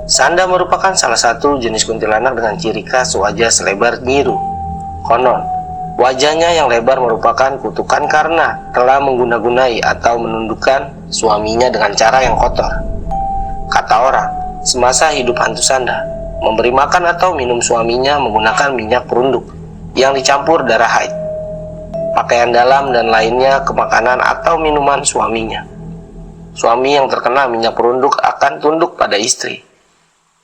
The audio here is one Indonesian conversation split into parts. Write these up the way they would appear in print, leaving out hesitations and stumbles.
Sanda merupakan salah satu jenis kuntilanak dengan ciri khas wajah selebar nyiru. Konon, wajahnya yang lebar merupakan kutukan karena telah mengguna-gunai atau menundukkan suaminya dengan cara yang kotor. Kata orang, semasa hidup hantu Sanda, memberi makan atau minum suaminya menggunakan minyak perunduk yang dicampur darah haid, pakaian dalam dan lainnya ke makanan atau minuman suaminya. Suami yang terkena minyak perunduk akan tunduk pada istri,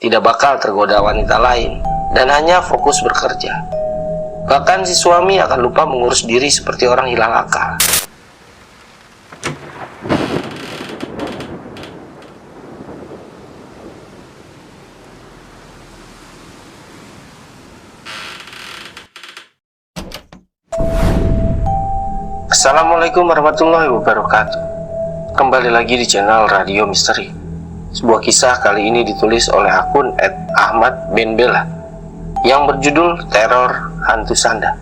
tidak bakal tergoda wanita lain, dan hanya fokus bekerja. Bahkan si suami akan lupa mengurus diri seperti orang hilang akal. Assalamualaikum warahmatullahi wabarakatuh. Kembali lagi di channel Radio Misteri. Sebuah kisah kali ini ditulis oleh akun @ahmad_ben_bella yang berjudul Teror Hantu Sanda.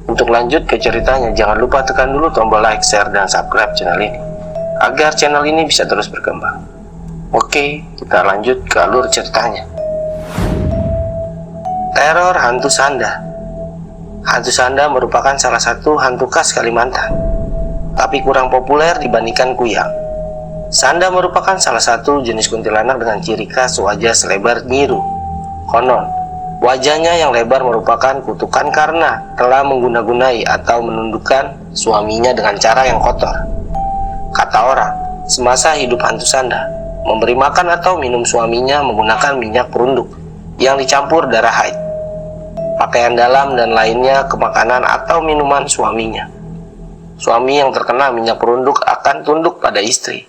Untuk lanjut ke ceritanya, jangan lupa tekan dulu tombol like, share, dan subscribe channel ini agar channel ini bisa terus berkembang. Oke, kita lanjut ke alur ceritanya. Teror Hantu Sanda. Hantu Sanda merupakan salah satu hantu khas Kalimantan, tapi kurang populer dibandingkan kuyang. Sanda merupakan salah satu jenis kuntilanak dengan ciri khas wajah selebar nyiru. Konon, wajahnya yang lebar merupakan kutukan karena telah mengguna-gunai atau menundukkan suaminya dengan cara yang kotor. Kata orang, semasa hidup hantu Sanda, memberi makan atau minum suaminya menggunakan minyak perunduk yang dicampur darah haid, pakaian dalam dan lainnya ke makanan atau minuman suaminya. Suami yang terkena minyak perunduk akan tunduk pada istri,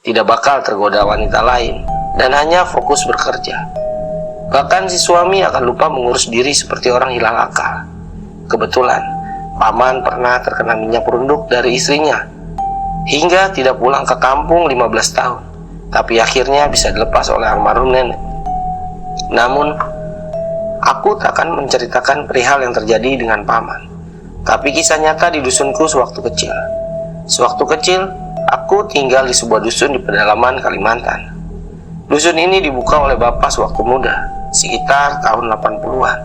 tidak bakal tergoda wanita lain, dan hanya fokus bekerja. Bahkan si suami akan lupa mengurus diri seperti orang hilang akal. Kebetulan, paman pernah terkena minyak perunduk dari istrinya, hingga tidak pulang ke kampung 15 tahun, tapi akhirnya bisa dilepas oleh almarhum nenek. Namun, aku tak akan menceritakan perihal yang terjadi dengan paman, tapi kisah nyata di dusunku sewaktu kecil. Sewaktu kecil, aku tinggal di sebuah dusun di pedalaman Kalimantan. Dusun ini dibuka oleh bapak sewaktu muda, sekitar tahun 80-an.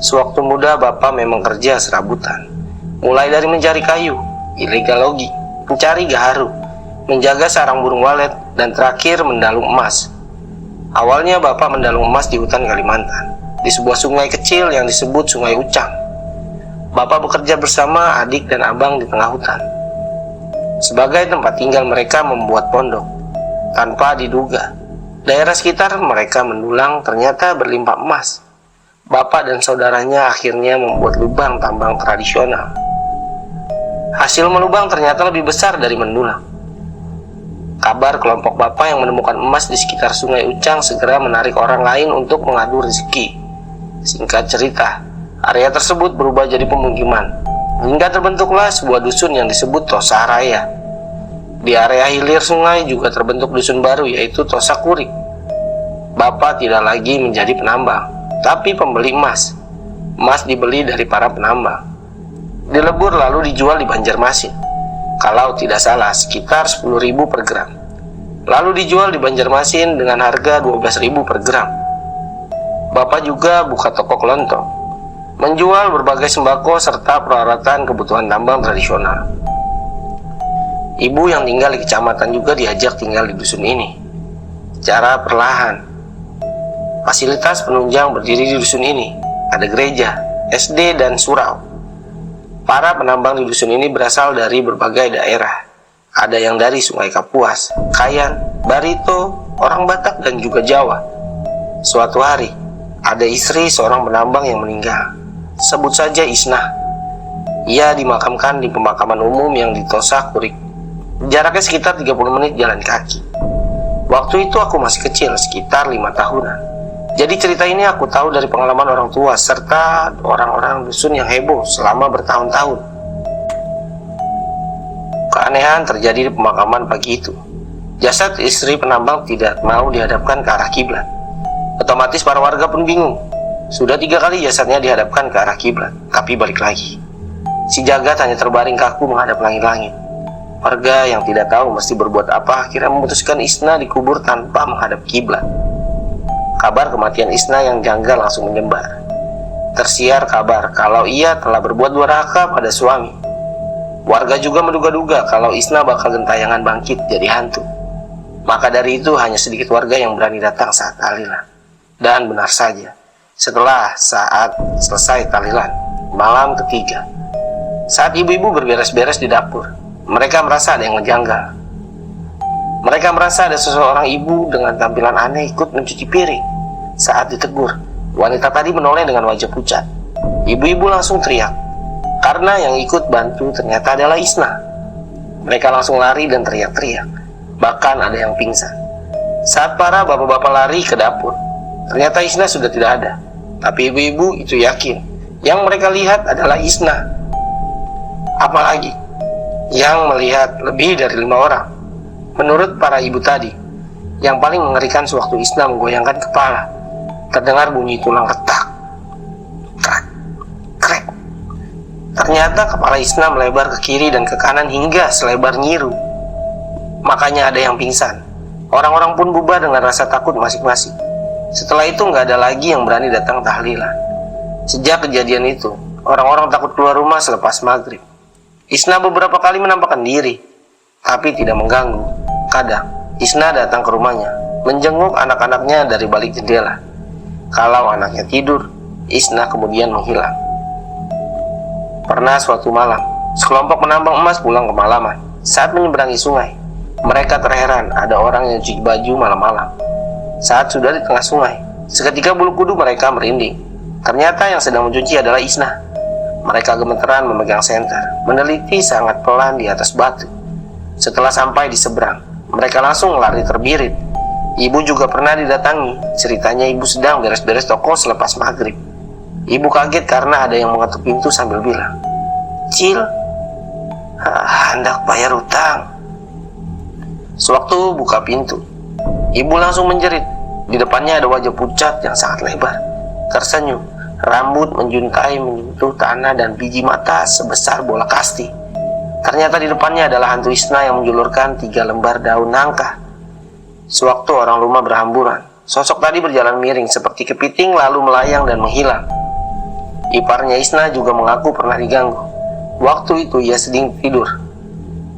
Sewaktu muda bapak memang kerja serabutan, mulai dari mencari kayu, ilegal logi, mencari gaharu, menjaga sarang burung walet, dan terakhir mendalung emas. Awalnya bapak mendalung emas di hutan Kalimantan, di sebuah sungai kecil yang disebut Sungai Ucang. Bapak bekerja bersama adik dan abang di tengah hutan. Sebagai tempat tinggal mereka membuat pondok. Tanpa diduga, daerah sekitar mereka mendulang ternyata berlimpah emas. Bapak dan saudaranya akhirnya membuat lubang tambang tradisional. Hasil melubang ternyata lebih besar dari mendulang. Kabar kelompok bapak yang menemukan emas di sekitar Sungai Ucang segera menarik orang lain untuk mengadu rezeki. Singkat cerita, area tersebut berubah jadi pemukiman, hingga terbentuklah sebuah dusun yang disebut Tosa Raya. Di area hilir sungai juga terbentuk dusun baru, yaitu Tosa Kurik. Bapak tidak lagi menjadi penambang, tapi pembeli emas. Emas dibeli dari para penambang, dilebur lalu dijual di Banjarmasin. Kalau tidak salah sekitar 10.000 per gram. Lalu dijual di Banjarmasin dengan harga 12.000 per gram. Bapak juga buka toko kelontong, menjual berbagai sembako serta peralatan kebutuhan tambang tradisional. Ibu yang tinggal di kecamatan juga diajak tinggal di dusun ini. Secara perlahan, fasilitas penunjang berdiri di dusun ini. Ada gereja, SD, dan surau. Para penambang di dusun ini berasal dari berbagai daerah. Ada yang dari Sungai Kapuas, Kayan, Barito, orang Batak, dan juga Jawa. Suatu hari, ada istri seorang penambang yang meninggal. Sebut saja Isnah. Ia dimakamkan di pemakaman umum yang di Tosa Kurik. Jaraknya sekitar 30 menit jalan kaki. Waktu itu aku masih kecil, sekitar 5 tahunan. Jadi cerita ini aku tahu dari pengalaman orang tua serta orang-orang dusun yang heboh selama bertahun-tahun. Keanehan terjadi di pemakaman pagi itu. Jasad istri penambang tidak mau dihadapkan ke arah kiblat. Otomatis para warga pun bingung. Sudah 3 kali jasadnya dihadapkan ke arah kiblat, tapi balik lagi. Si Jagat hanya terbaring kaku menghadap langit-langit. Warga yang tidak tahu mesti berbuat apa akhirnya memutuskan Isna dikubur tanpa menghadap kiblat. kabar kematian Isna yang janggal langsung menyebar. Tersiar kabar kalau ia telah berbuat durhaka pada suami. Warga juga menduga-duga kalau Isna bakal gentayangan bangkit jadi hantu. Maka dari itu hanya sedikit warga yang berani datang saat tahlilan. Dan benar saja, setelah saat selesai tahlilan, malam ketiga, saat ibu-ibu berberes-beres di dapur, mereka merasa ada yang menjanggal. Mereka merasa ada seseorang ibu dengan tampilan aneh ikut mencuci piring. Saat ditegur, wanita tadi menoleh dengan wajah pucat. Ibu-ibu langsung teriak, karena yang ikut bantu ternyata adalah Isna. Mereka langsung lari dan teriak-teriak. Bahkan ada yang pingsan. Saat para bapak-bapak lari ke dapur, ternyata Isna sudah tidak ada. Tapi ibu-ibu itu yakin yang mereka lihat adalah Isna. Apalagi yang melihat lebih dari 5 orang. Menurut para ibu tadi, yang paling mengerikan sewaktu Isna menggoyangkan kepala, terdengar bunyi tulang retak. Krek, krek. Ternyata kepala Isna melebar ke kiri dan ke kanan hingga selebar nyiru. Makanya ada yang pingsan. Orang-orang pun bubar dengan rasa takut masing-masing. Setelah itu nggak ada lagi yang berani datang tahlilan. Sejak kejadian itu, orang-orang takut keluar rumah selepas maghrib. Isna beberapa kali menampakkan diri, tapi tidak mengganggu. Kadang, Isna datang ke rumahnya, menjenguk anak-anaknya dari balik jendela. Kalau anaknya tidur, Isna kemudian menghilang. Pernah suatu malam, sekelompok penambang emas pulang kemalaman. Saat menyeberangi sungai, mereka terheran ada orang yang cuci baju malam-malam. Saat sudah di tengah sungai, seketika bulu kuduk mereka merinding. Ternyata yang sedang mencuci adalah Isna. Mereka gemeteran memegang senter, meneliti sangat pelan di atas batu. Setelah sampai di seberang, mereka langsung lari terbirit. Ibu juga pernah didatangi. Ceritanya ibu sedang beres-beres toko selepas maghrib. Ibu kaget karena ada yang mengetuk pintu sambil bilang, "Cil, hendak bayar utang." Sewaktu buka pintu, ibu langsung menjerit. Di depannya ada wajah pucat yang sangat lebar, tersenyum, rambut menjuntai menyentuh tanah dan biji mata sebesar bola kasti. Ternyata di depannya adalah hantu Isna yang menjulurkan 3 lembar daun nangka. Sewaktu orang rumah berhamburan, sosok tadi berjalan miring seperti kepiting lalu melayang dan menghilang. Iparnya Isna juga mengaku pernah diganggu. Waktu itu ia sedang tidur,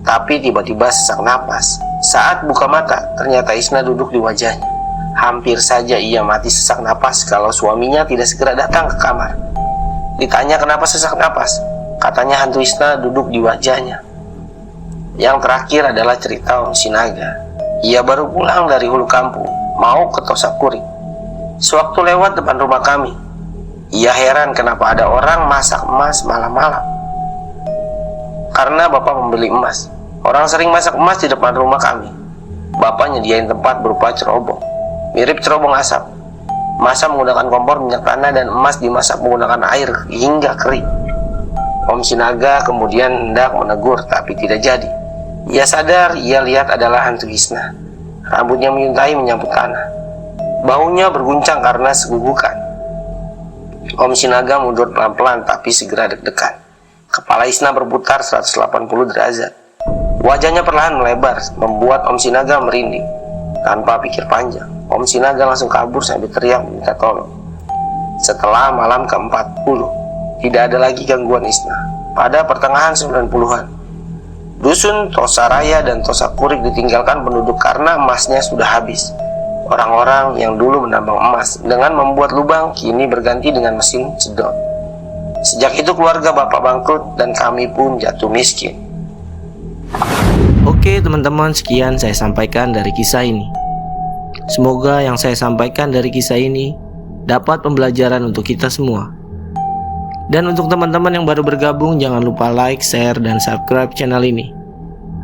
tapi tiba-tiba sesak napas. Saat buka mata, ternyata Isna duduk di wajahnya. Hampir saja ia mati sesak napas kalau suaminya tidak segera datang ke kamar. Ditanya kenapa sesak napas, katanya hantu Isna duduk di wajahnya. Yang terakhir adalah cerita Om Sinaga. Ia baru pulang dari hulu kampung, mau ke Tosakuri. Sewaktu lewat depan rumah kami, ia heran kenapa ada orang masak emas malam-malam. Karena bapak membeli emas, orang sering masak emas di depan rumah kami. Bapak nyediain tempat berupa cerobong, mirip cerobong asap. Masak menggunakan kompor minyak tanah dan emas dimasak menggunakan air hingga kering. Om Sinaga kemudian hendak menegur tapi tidak jadi. Ia sadar ia lihat adalah hantu Isna. Rambutnya menyuntai menyapu tanah. Baunya berguncang karena segugukan. Om Sinaga mundur pelan-pelan tapi segera deg-degan. Kepala Isna berputar 180 derajat. Wajahnya perlahan melebar, membuat Om Sinaga merinding. Tanpa pikir panjang, Om Sinaga langsung kabur sambil teriak minta tolong. Setelah malam ke-40, tidak ada lagi gangguan Isna. Pada pertengahan 90-an, dusun Tosaraya dan Tosakurik ditinggalkan penduduk karena emasnya sudah habis. Orang-orang yang dulu menambang emas dengan membuat lubang kini berganti dengan mesin sedot. Sejak itu keluarga bapak bangkrut dan kami pun jatuh miskin. Oke teman-teman, sekian saya sampaikan dari kisah ini. Semoga yang saya sampaikan dari kisah ini dapat pembelajaran untuk kita semua. Dan untuk teman-teman yang baru bergabung, jangan lupa like, share, dan subscribe channel ini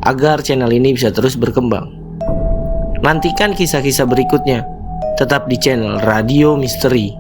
agar channel ini bisa terus berkembang. Nantikan kisah-kisah berikutnya tetap di channel Radio Misteri.